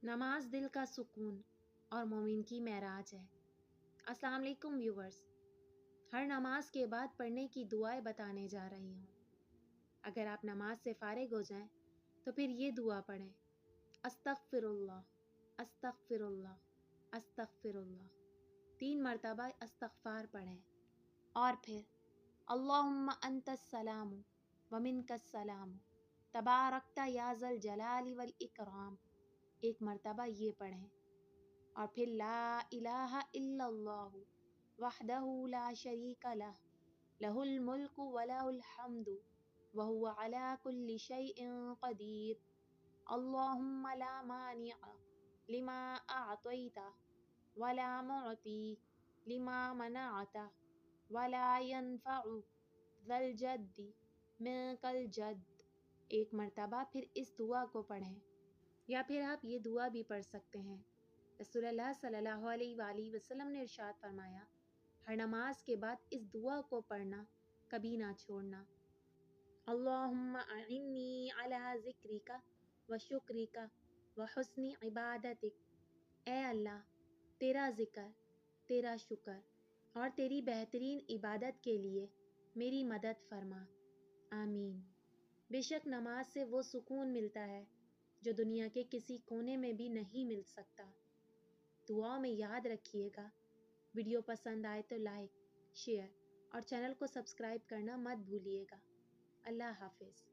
नमाज दिल का सुकून और मोमिन की मेराज है। अस्सलाम वालेकुम व्यूवर्स, हर नमाज के बाद पढ़ने की दुआएं बताने जा रही हूँ। अगर आप नमाज से फारिग हो जाएं तो फिर ये दुआ पढ़ें, अस्तगफिरुल्लाह अस्तगफिरुल्लाह अस्तगफिरुल्लाह। 3 मरतबा इस्तगफार पढ़ें और फिर अल्लाहुम्मा अंतस सलामु व मिनकस सलामु तबारकता या ज़ल जलाली वल इकराम 1 मरतबा ये पढ़ें और फिर ला इलाहा इल्लल्लाहु वहदहु ला शरीका लह लहुल मुल्कु व लहुल हम्दु व हुवा अला कुल्लि शैइन क़दीर अल्लाहुम्मा ला मानिअ लिमा अअतैता व ला मुअती लिमा मनअता व ला यनफउ ज़ल जद्दि मिनकल जद्द। 1 मरतबा फिर इस दुआ को पढ़ें या फिर आप ये दुआ भी पढ़ सकते हैं। रसूलुल्लाह सल्लल्लाहु अलैहि वसल्लम ने इरशाद फरमाया, हर नमाज के बाद इस दुआ को पढ़ना कभी ना छोड़ना। अल्लाहुम्मा अइन्नी अला ज़िक्रिका व शुक्रिका व हुस्नि इबादतिक। ए अल्लाह, तेरा ज़िक्र, तेरा शुक्र और तेरी बेहतरीन इबादत के लिए मेरी मदद फरमा। आमीन। बेशक नमाज से वो सुकून मिलता है जो दुनिया के किसी कोने में भी नहीं मिल सकता। दुआओं में याद रखिएगा। वीडियो पसंद आए तो लाइक, शेयर और चैनल को सब्सक्राइब करना मत भूलिएगा। अल्लाह हाफिज़।